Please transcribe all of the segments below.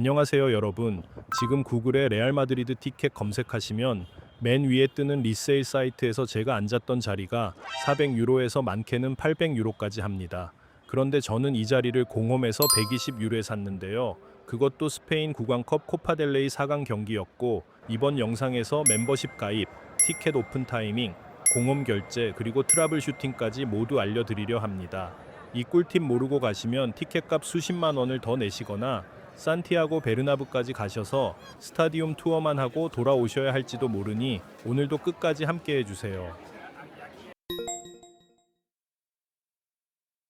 안녕하세요 여러분. 지금 구글에 레알 마드리드 티켓 검색하시면 맨 위에 뜨는 리세일 사이트에서 제가 앉았던 자리가 400유로에서 많게는 800유로까지 합니다. 그런데 저는 이 자리를 공홈에서 120유로에 샀는데요. 그것도 스페인 구강컵 코파델레이 4강 경기였고, 이번 영상에서 멤버십 가입, 티켓 오픈 타이밍, 공홈 결제, 그리고 트러블 슈팅까지 모두 알려드리려 합니다. 이 꿀팁 모르고 가시면 티켓값 수십만 원을 더 내시거나 산티아고 베르나브까지 가셔서 스타디움 투어만 하고 돌아오셔야 할지도 모르니 오늘도 끝까지 함께 해주세요.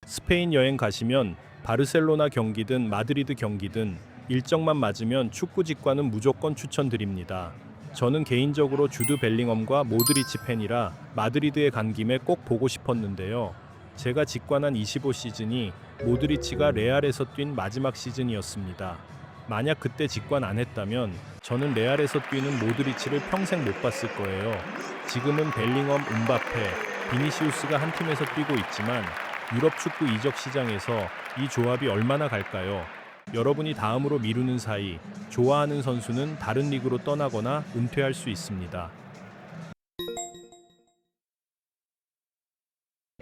스페인 여행 가시면 바르셀로나 경기든 마드리드 경기든 일정만 맞으면 축구 직관은 무조건 추천드립니다. 저는 개인적으로 주드 벨링엄과 모드리치 팬이라 마드리드에 간 김에 꼭 보고 싶었는데요. 제가 직관한 25시즌이 모드리치가 레알에서 뛴 마지막 시즌이었습니다. 만약 그때 직관 안 했다면 저는 레알에서 뛰는 모드리치를 평생 못 봤을 거예요. 지금은 벨링엄, 음바페, 비니시우스가 한 팀에서 뛰고 있지만 유럽 축구 이적 시장에서 이 조합이 얼마나 갈까요? 여러분이 다음으로 미루는 사이 좋아하는 선수는 다른 리그로 떠나거나 은퇴할 수 있습니다.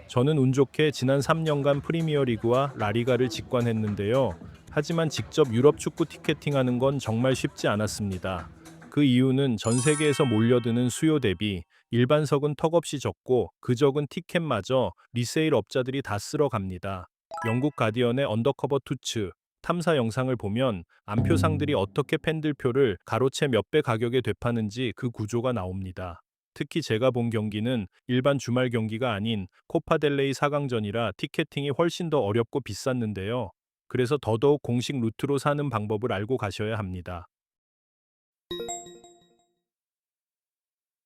저는 운 좋게 지난 3년간 프리미어리그와 라리가를 직관했는데요. 하지만 직접 유럽 축구 티켓팅하는 건 정말 쉽지 않았습니다. 그 이유는 전 세계에서 몰려드는 수요 대비 일반석은 턱없이 적고 그 적은 티켓마저 리세일 업자들이 다 쓸어 갑니다. 영국 가디언의 언더커버 투츠 탐사 영상을 보면 안표상들이 어떻게 팬들 표를 가로채 몇 배 가격에 되파는지 그 구조가 나옵니다. 특히 제가 본 경기는 일반 주말 경기가 아닌 코파델레이 4강전이라 티켓팅이 훨씬 더 어렵고 비쌌는데요. 그래서 더더욱 공식 루트로 사는 방법을 알고 가셔야 합니다.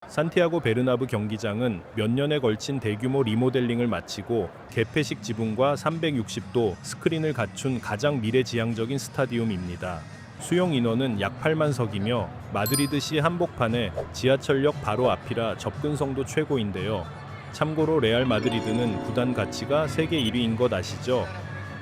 산티아고 베르나브 경기장은 몇 년에 걸친 대규모 리모델링을 마치고 개폐식 지붕과 360도 스크린을 갖춘 가장 미래지향적인 스타디움입니다. 수용 인원은 약 8만석이며 마드리드시 한복판에 지하철역 바로 앞이라 접근성도 최고인데요. 참고로 레알 마드리드는 구단 가치가 세계 1위인 것 아시죠?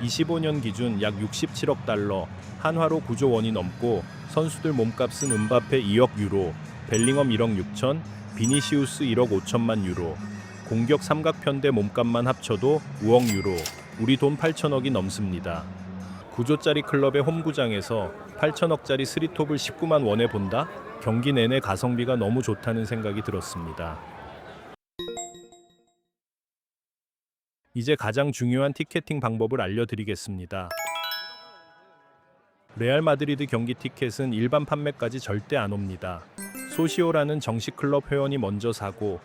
25년 기준 약 67억 달러, 한화로 9조 원이 넘고 선수들 몸값은 음바페 2억 유로, 벨링엄 1억 6천, 비니시우스 1억 5천만 유로, 공격 삼각편대 몸값만 합쳐도 5억 유로, 우리 돈 8천억이 넘습니다. 9조짜리 클럽의 홈구장에서 8천억짜리 스리톱을 19만 원에 본다? 경기 내내 가성비가 너무 좋다는 생각이 들었습니다. 이제 가장 중요한 티켓팅 방법을 알려드리겠습니다. 레알 마드리드 경기 티켓은 일반 판매까지 절대 안 옵니다. 소시오라는 정식 클럽 회원이 먼저 사고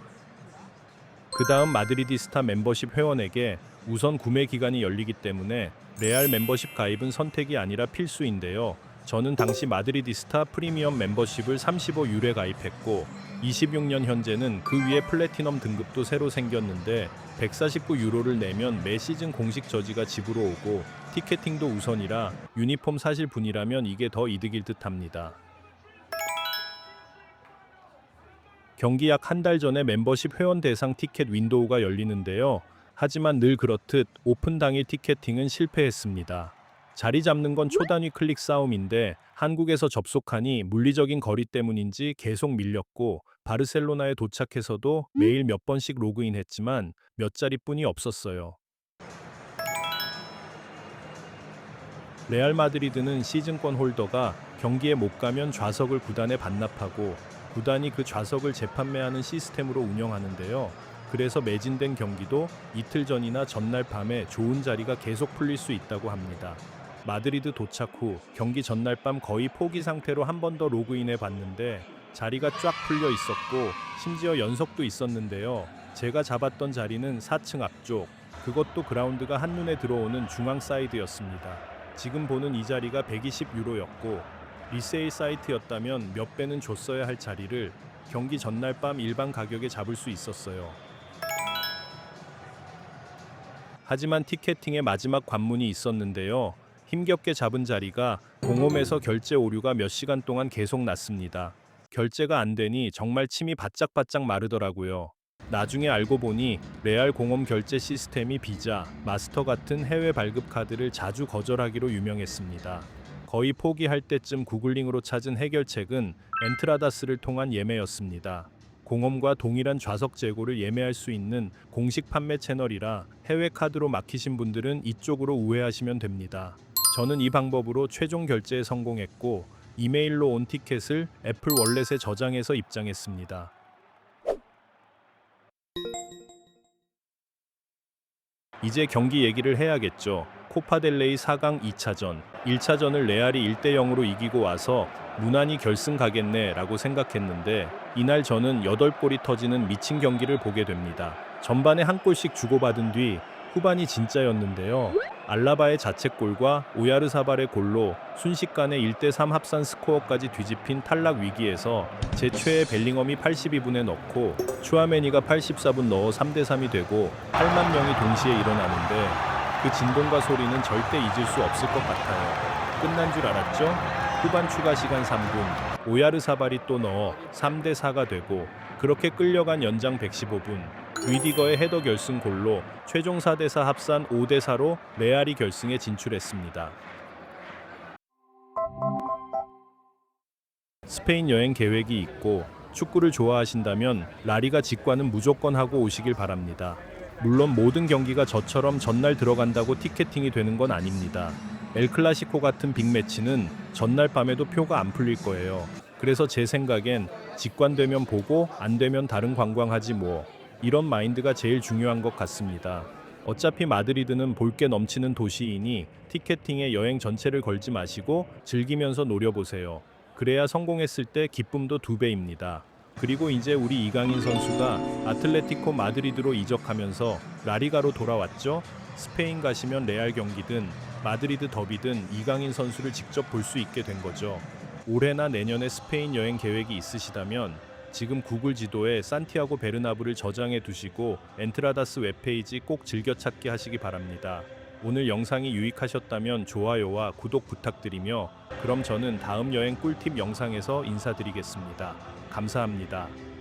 그 다음 마드리디스타 멤버십 회원에게 우선 구매 기간이 열리기 때문에 레알 멤버십 가입은 선택이 아니라 필수인데요. 저는 당시 마드리디스타 프리미엄 멤버십을 35유로에 가입했고 26년 현재는 그 위에 플래티넘 등급도 새로 생겼는데 149유로를 내면 매 시즌 공식 저지가 집으로 오고 티켓팅도 우선이라 유니폼 사실 분이라면 이게 더 이득일 듯 합니다. 경기 약 한 달 전에 멤버십 회원 대상 티켓 윈도우가 열리는데요. 하지만 늘 그렇듯 오픈 당일 티켓팅은 실패했습니다. 자리 잡는 건 초단위 클릭 싸움인데 한국에서 접속하니 물리적인 거리 때문인지 계속 밀렸고 바르셀로나에 도착해서도 매일 몇 번씩 로그인했지만 몇 자리뿐이 없었어요. 레알 마드리드는 시즌권 홀더가 경기에 못 가면 좌석을 구단에 반납하고 구단이 그 좌석을 재판매하는 시스템으로 운영하는데요. 그래서 매진된 경기도 이틀 전이나 전날 밤에 좋은 자리가 계속 풀릴 수 있다고 합니다. 마드리드 도착 후 경기 전날 밤 거의 포기 상태로 한 번 더 로그인해 봤는데 자리가 쫙 풀려 있었고 심지어 연석도 있었는데요. 제가 잡았던 자리는 4층 앞쪽, 그것도 그라운드가 한눈에 들어오는 중앙 사이드였습니다. 지금 보는 이 자리가 120유로였고 리세일 사이트였다면 몇 배는 줬어야 할 자리를 경기 전날 밤 일반 가격에 잡을 수 있었어요. 하지만 티켓팅의 마지막 관문이 있었는데요. 힘겹게 잡은 자리가 공홈에서 결제 오류가 몇 시간 동안 계속 났습니다. 결제가 안 되니 정말 침이 바짝바짝 마르더라고요. 나중에 알고 보니 레알 공홈 결제 시스템이 비자, 마스터 같은 해외 발급 카드를 자주 거절하기로 유명했습니다. 거의 포기할 때쯤 구글링으로 찾은 해결책은 엔트라다스를 통한 예매였습니다. 공홈과 동일한 좌석 재고를 예매할 수 있는 공식 판매 채널이라 해외 카드로 막히신 분들은 이쪽으로 우회하시면 됩니다. 저는 이 방법으로 최종 결제에 성공했고 이메일로 온 티켓을 애플 월렛에 저장해서 입장했습니다. 이제 경기 얘기를 해야겠죠. 코파델레이 4강 2차전, 1차전을 레알이 1대0으로 이기고 와서 무난히 결승 가겠네 라고 생각했는데 이날 저는 8골이 터지는 미친 경기를 보게 됩니다. 전반에 한 골씩 주고받은 뒤 후반이 진짜였는데요. 알라바의 자책골과 오야르사발의 골로 순식간에 1대3 합산 스코어까지 뒤집힌 탈락 위기에서 제 최애 벨링엄이 82분에 넣고 추아메니가 84분 넣어 3대3이 되고 8만 명이 동시에 일어나는데 그 진동과 소리는 절대 잊을 수 없을 것 같아요. 끝난 줄 알았죠? 후반 추가 시간 3분 오야르사발이 또 넣어 3대4가 되고 그렇게 끌려간 연장 115분 위디거의 헤더 결승 골로 최종 4대4 합산 5대4로 레알이 결승에 진출했습니다. 스페인 여행 계획이 있고 축구를 좋아하신다면 라리가 직관은 무조건 하고 오시길 바랍니다. 물론 모든 경기가 저처럼 전날 들어간다고 티켓팅이 되는 건 아닙니다. 엘클라시코 같은 빅매치는 전날 밤에도 표가 안 풀릴 거예요. 그래서 제 생각엔 직관되면 보고 안 되면 다른 관광하지 뭐. 이런 마인드가 제일 중요한 것 같습니다. 어차피 마드리드는 볼 게 넘치는 도시이니 티켓팅에 여행 전체를 걸지 마시고 즐기면서 노려보세요. 그래야 성공했을 때 기쁨도 2배입니다. 그리고 이제 우리 이강인 선수가 아틀레티코 마드리드로 이적하면서 라리가로 돌아왔죠. 스페인 가시면 레알 경기든 마드리드 더비든 이강인 선수를 직접 볼 수 있게 된 거죠. 올해나 내년에 스페인 여행 계획이 있으시다면 지금 구글 지도에 산티아고 베르나브를 저장해 두시고 엔트라다스 웹페이지 꼭 즐겨찾기 하시기 바랍니다. 오늘 영상이 유익하셨다면 좋아요와 구독 부탁드리며 그럼 저는 다음 여행 꿀팁 영상에서 인사드리겠습니다. 감사합니다.